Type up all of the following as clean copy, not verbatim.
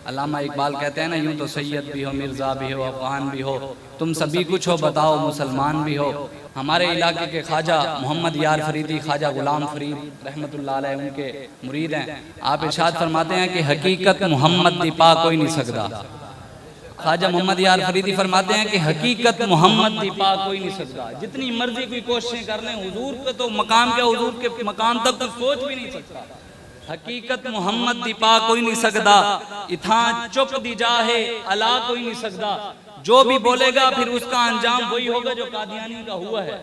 علامہ اقبال کہتے ہیں نا، یوں تو سید بھی ہو، مرزا بھی ہو، افغان بھی ہو، تم سبھی کچھ ہو، بتاؤ مسلمان بھی ہو۔ ہمارے علاقے کے خواجہ محمد یار فریدی، خواجہ غلام فرید رحمت اللہ علیہ ان کے مرید ہیں۔ آپ ارشاد فرماتے ہیں کہ حقیقت محمد دی پا کوئی نہیں سکتا۔ خواجہ محمد یار فریدی فرماتے ہیں کہ حقیقت محمد دی پا کوئی نہیں سکتا۔ جتنی مرضی کوئی کوششیں کر لیں، حضور کا تو مقام کیا، حضور کے مقام تک تو سوچ بھی نہیں سکتا۔ حقیقت محمد دی پا کوئی نہیں سکتا، اتھاں چپ دی جاہے علا کوئی نہیں سکتا۔ جو بھی بولے گا پھر اس کا انجام وہی ہوگا جو قادیانی کا ہوا ہے۔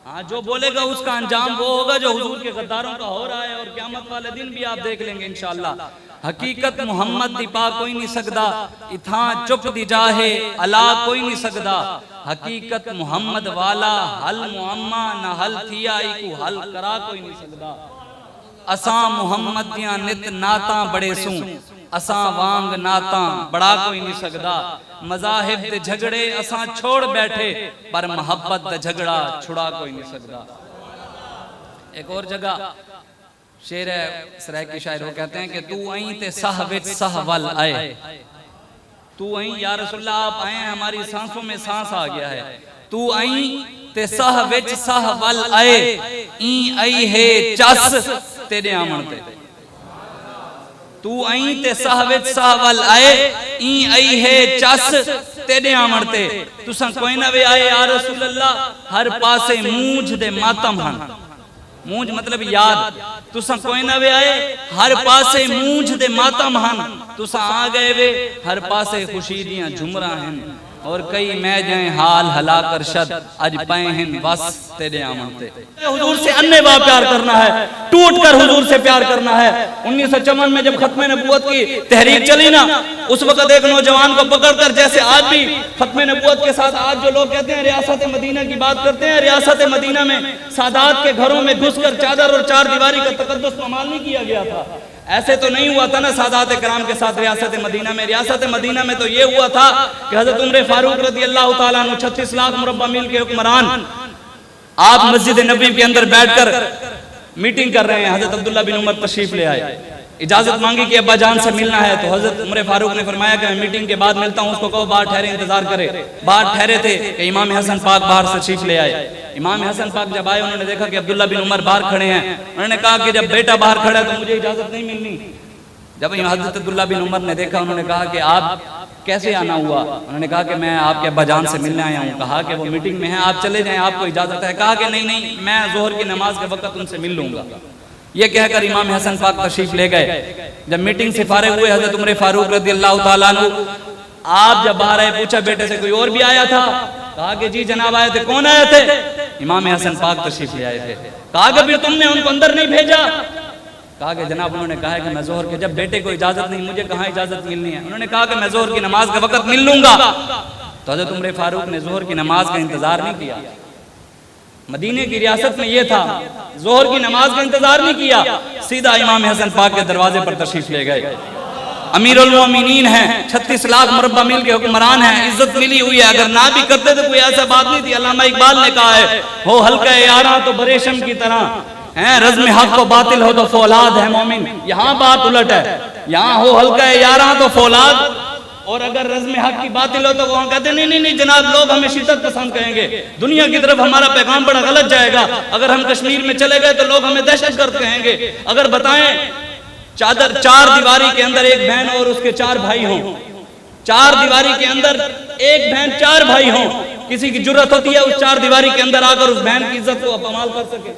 ہاں، جو بولے گا اس کا انجام وہ ہوگا جو حضور کے غداروں کا ہو رہا ہے، اور قیامت والے دن بھی آپ دیکھ لیں گے انشاءاللہ۔ حقیقت محمد دی پا کوئی نہیں سکتا، اتھاں چپ دی جاہے علا کوئی نہیں سکتا۔ حقیقت محمد والا حل معمہ نہ حل تھیا ایکو حل کرا کوئی نہیں سکتا۔ اساں محمد دیاں نت ناتاں بڑے سوں، اساں وانگ ناتاں بڑا کوئی نہیں سکتا۔ مذاہب دے جھگڑے اساں چھوڑ بیٹھے، پر محبت دے جھگڑا چھڑا کوئی نہیں سکتا۔ ایک اور جگہ شعر ہے سرائے کی شاعر، وہ کہتے ہیں کہ تو آئیں تے سہ وچ سہ ول آئے، تو آئیں یا رسول اللہ آپ آئے ہیں، ہماری سانسوں میں سانس آ گیا ہے۔ تو آئیں تے سہ وچ سہ ول آئے، این آئی ہے چس تیرے آمن تے۔ تو آئیں تے سہ وچ سہ ول آئے، این آئی ہے چس تیرے آمن تے۔ تو سن کوئی نہ وے آئے یا رسول اللہ، ہر پاسے مونجھ دے ماتم ہن۔ مونجھ مطلب یاد۔ تو سن کوئی نہ وے آئے، ہر پاسے مونجھ دے ماتم ہن۔ تو سن آ گئے وے، ہر پاسے خوشی دیاں جمرہ ہیں، اور کئی میں جائیں حال ہلا کر شد اج پائیں ہیں بس تیرے آمن تے۔ حضور سے اننے با پیار کرنا ہے، ٹوٹ کر حضور سے پیار کرنا ہے۔ 1954 میں جب ختم نبوت کی تحریک چلی نا، اس وقت ایک نوجوان کو پکڑ کر، جیسے آج بھی ختم نبوت کے ساتھ آج جو لوگ کہتے ہیں ریاست مدینہ کی بات کرتے ہیں، ریاست مدینہ میں سادات کے گھروں میں گھس کر چادر اور چار دیواری کا تقدس پامال نہیں کیا گیا تھا۔ ایسے تو نہیں ہوا تھا نا سادات کرام کے ساتھ ریاست مدینہ میں۔ ریاست مدینہ میں تو یہ ہوا تھا کہ حضرت عمر فاروق رضی اللہ تعالیٰ عنہ 36 لاکھ مربع میل کے حکمران، آپ مسجد نبوی کے اندر بیٹھ کر میٹنگ کر رہے ہیں۔ حضرت عبداللہ بن عمر تشریف لے آئے، اجازت مانگی کہ ابا جان سے ملنا ہے، تو حضرت عمر فاروق نے فرمایا کہ میں میٹنگ کے بعد ملتا ہوں، اس کو کہو باہر ٹھہرے انتظار کرے۔ باہر ٹھہرے تھے کہ امام حسن پاک باہر سے تشریف لے آئے۔ امام حسن پاک جب آئے، انہوں نے دیکھا کہ عبداللہ بن عمر باہر کھڑے ہیں۔ انہوں نے کہا کہ جب بیٹا باہر کھڑا ہے تو مجھے اجازت نہیں ملنی۔ جب حضرت عبداللہ بن عمر نے دیکھا، انہوں نے کہا کہ آپ کیسے آنا ہوا؟ انہوں نے کہا کہ میں آپ کے ابا جان سے ملنے آیا ہوں۔ کہا کہ وہ میٹنگ میں ہیں، آپ چلے جائیں، آپ کو اجازت ہے۔ کہا کہ نہیں، میں ظہر کی نماز کے وقت ان سے مل لوں گا۔ یہ کہہ کر امام حسن پاک تشریف لے گئے۔ جب میٹنگ سے فارغ ہوئے، حضرت عمر فاروق رضی اللہ تعالیٰ عنہ آپ جب باہر آئے، پوچھا بیٹے سے کوئی اور بھی آیا تھا؟ کہا کہ جی جناب آئے تھے۔ کون آئے تھے؟ امام حسن پاک تشریف لے آئے تھے۔ کہا کہ پھر تم نے ان کو اندر نہیں بھیجا؟ کہا کہ جناب انہوں نے کہا کہ میں ظہر کے، جب بیٹے کو اجازت نہیں، مجھے کہاں اجازت ملنی ہے؟ انہوں نے کہا کہ میں ظہر کی نماز کے وقت مل لوں گا۔ تو حضرت عمر فاروق نے ظہر کی نماز کا انتظار نہیں کیا۔ مدینے کی ریاست میں یہ تھا، ظہر کی نماز کا انتظار نہیں کیا، سیدھا امام حسن پاک کے دروازے پر تشریف لے گئے۔ امیر المومنین ہیں، 36 لاکھ مربع میل کے حکمران ہیں، عزت ملی ہوئی ہے۔ اگر نہ بھی کرتے تو کوئی ایسا بات نہیں تھی۔ علامہ اقبال نے کہا ہے، ہو حلقہ یاراں تو بریشم کی طرح، رزم حق کو باطل ہو تو فولاد ہے مومن۔ یہاں بات الٹ ہے، یہاں ہو حلقہ یاراں تو فولاد، اور اگر رزم حق کی باطل ہو تو وہاں کہتے ہیں نہیں جناب، لوگ ہمیں شدت پسند کہیں گے، دنیا کی طرف ہمارا پیغام بڑا غلط جائے گا۔ اگر ہم کشمیر میں چلے گئے تو لوگ ہمیں دہشت گرد کہیں گے۔ اگر بتائیں چار دیواری کے اندر ایک بہن اور اس کے 4 بھائی ہوں، 4 دیواری کے اندر ایک بہن 4 بھائی ہوں، کسی کی جرت ہوتی ہے اس 4 دیواری کے اندر آ کر اس بہن کی عزت کو پامال کر سکے؟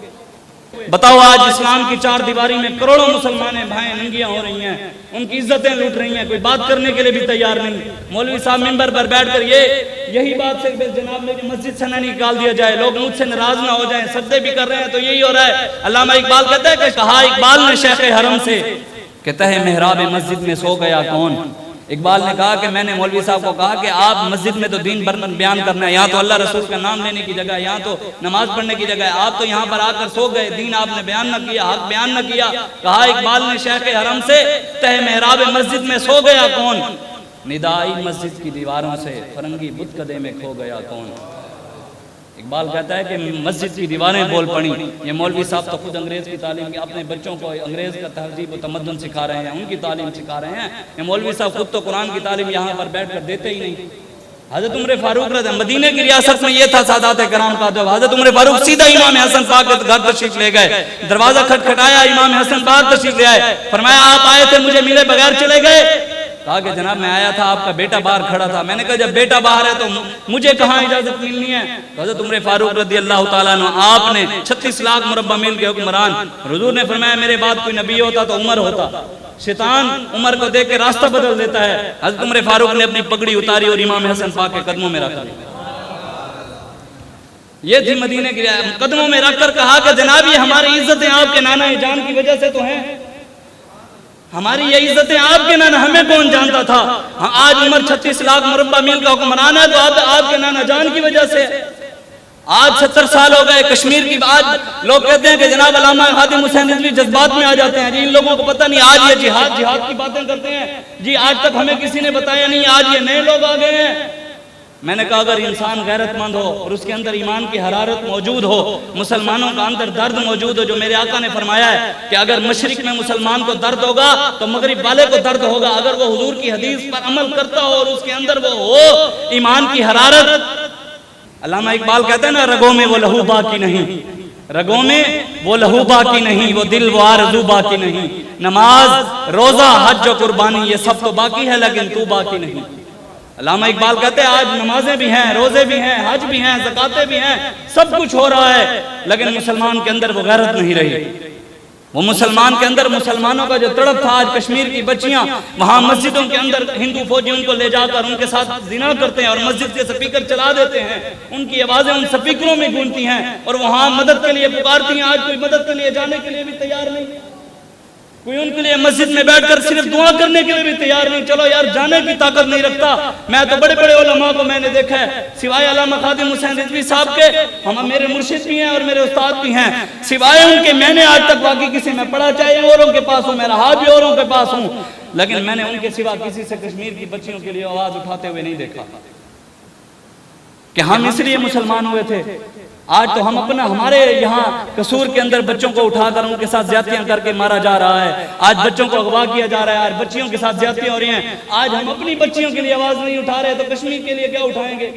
بتاؤ آج اسلام کی 4 دیواری میں کروڑوں مسلمانیں بھائیں ننگیاں ہو رہی ہیں، ان کی عزتیں لوٹ رہی ہیں، کوئی بات کرنے کے لیے بھی تیار نہیں۔ مولوی صاحب منبر پر بیٹھ کر یہی بات سے جناب میری مسجد سے نہ نکال دیا جائے، لوگ مجھ سے ناراض نہ ہو جائیں، سجدے بھی کر رہے ہیں تو یہی ہو رہا ہے۔ علامہ اقبال کہتا ہے کہ کہا اقبال نے شیخ حرم سے کہ تہ محراب مسجد میں سو گیا کون؟ اقبال نے کہا کہ میں نے مولوی صاحب کو کہا کہ آپ مسجد میں تو دین بیان کرنا ہے، یہاں تو اللہ رسول کا نام لینے کی جگہ ہے، یہاں تو نماز پڑھنے کی جگہ ہے، آپ تو یہاں پر آ کر سو گئے، دین آپ نے بیان نہ کیا، حق بیان نہ کیا۔ کہا اقبال نے شیخ حرم سے تہ محراب مسجد میں سو گیا کون؟ ندائی مسجد کی دیواروں سے فرنگی بت کدے میں کھو گیا کون؟ اقبال کہتا ہے کہ مسجد کی دیواریں بول پڑی. یہ مولوی صاحب تو خود انگریز کی تعلیم کے اپنے بچوں کو انگریز کا تہذیب و تمدن سکھا رہے ہیں, ان کی تعلیم سکھا رہے ہیں. یہ مولوی صاحب خود تو قرآن کی تعلیم یہاں پر بیٹھ کر دیتے ہی نہیں. حضرت عمر فاروق رضی مدینہ کی ریاست میں یہ تھا سادات کرام کا دور. حضرت عمر فاروق سیدھا امام حسن پاک کے گھر تشریف لے گئے, دروازہ کھٹکھٹایا, امام حسن پاک تشریف لے آئے, فرمایا آپ آئے تھے مجھے ملے بغیر چلے گئے؟ کہا کہ جناب میں آیا تھا, آپ کا بیٹا باہر کھڑا تھا. میں نے کہا جب بیٹا باہر ہے تو مجھے کہاں اجازت ملنی ہے؟ حضرت عمر فاروق رضی اللہ تعالیٰ عنہ, آپ نے 36 لاکھ مربع میل کے حکمران, حضور نے فرمایا میرے بعد کوئی نبی ہوتا تو عمر ہوتا. شیطان عمر کو دیکھ کے راستہ بدل دیتا ہے. حضرت عمر فاروق نے اپنی پگڑی اتاری اور امام حسن پاک کے قدموں میں رکھ دی. یہ تھی مدینہ کی قدموں میں رکھ کر کہا کہ جناب یہ ہماری عزتیں آپ کے نانا جان کی وجہ سے تو ہیں. ہماری یہ عزتیں آپ کے نانا, ہمیں کون جانتا تھا؟ آج عمر 36 لاکھ مربع میل کا حکمران ہے تو آپ کے نانا جان کی وجہ سے. آج 70 سال ہو گئے کشمیر کی. آج لوگ کہتے ہیں کہ جناب علامہ خادم حسین رضوی جذبات میں آ جاتے ہیں. جی ان لوگوں کو پتہ نہیں, آج یہ جہاد کی باتیں کرتے ہیں. جی آج تک ہمیں کسی نے بتایا نہیں, آج یہ نئے لوگ آ گئے ہیں. میں نے کہا اگر انسان غیرت مند ہو اور اس کے اندر ایمان کی حرارت موجود ہو, مسلمانوں کا اندر درد موجود ہو, جو میرے آقا نے فرمایا ہے کہ اگر مشرق میں مسلمان کو درد ہوگا تو مغرب والے کو درد ہوگا. اگر وہ حضور کی حدیث پر عمل کرتا ہو اور اس کے اندر وہ ہو ایمان کی حرارت. علامہ اقبال کہتے ہیں نا, رگوں میں وہ لہو باقی نہیں, رگوں میں وہ لہو باقی نہیں, وہ دل وہ آرزو باقی نہیں. نماز روزہ حج و قربانی یہ سب تو باقی ہے لیکن تو باقی نہیں. علامہ اقبال کہتے ہیں آج نمازیں بھی ہیں, روزے بھی ہیں, حج بھی ہیں, زکاتیں بھی ہیں, سب کچھ ہو رہا ہے, لیکن مسلمان کے اندر وہ غیرت نہیں رہی. وہ مسلمان کے اندر مسلمانوں کا جو تڑپ تھا. آج کشمیر کی بچیاں وہاں مسجدوں کے اندر ہندو فوجی ان کو لے جا کر ان کے ساتھ زنا کرتے ہیں اور مسجد کے سپیکر چلا دیتے ہیں. ان کی آوازیں ان سپیکروں میں گونجتی ہیں اور وہاں مدد کے لیے پکارتی ہیں. آج کوئی مدد کے لیے جانے کے لیے بھی تیار نہیں, کوئی ان کے لیے مسجد میں بیٹھ کر صرف دعا کرنے کے لیے بھی تیار نہیں. چلو یار جانے کی طاقت نہیں رکھتا. میں تو بڑے بڑے علماء کو میں نے دیکھا ہے, سوائے علامہ خادم حسین رضوی صاحب کے, ہم میرے مرشد بھی ہیں اور میرے استاد بھی ہیں, سوائے ان کے میں نے آج تک واقعی کسی میں پڑھا, چاہے اوروں کے پاس ہوں, میں رہا بھی اوروں کے پاس ہوں, لیکن میں نے ان کے سوا کسی سے کشمیر کی بچیوں کے لیے آواز اٹھاتے ہوئے نہیں دیکھا کہ ہم اس لیے مسلمان ہوئے تھے. آج تو ہم ہمارے یہاں قصور کے اندر بچوں کو اٹھا کر ان کے ساتھ زیادتیاں کر کے مارا جا رہا ہے. آج بچوں کو اغوا کیا جا رہا ہے, آج بچیوں کے ساتھ زیادتیاں ہو رہی ہیں. آج ہم اپنی بچیوں کے لیے آواز نہیں اٹھا رہے تو کشمیر کے لیے کیا اٹھائیں گے؟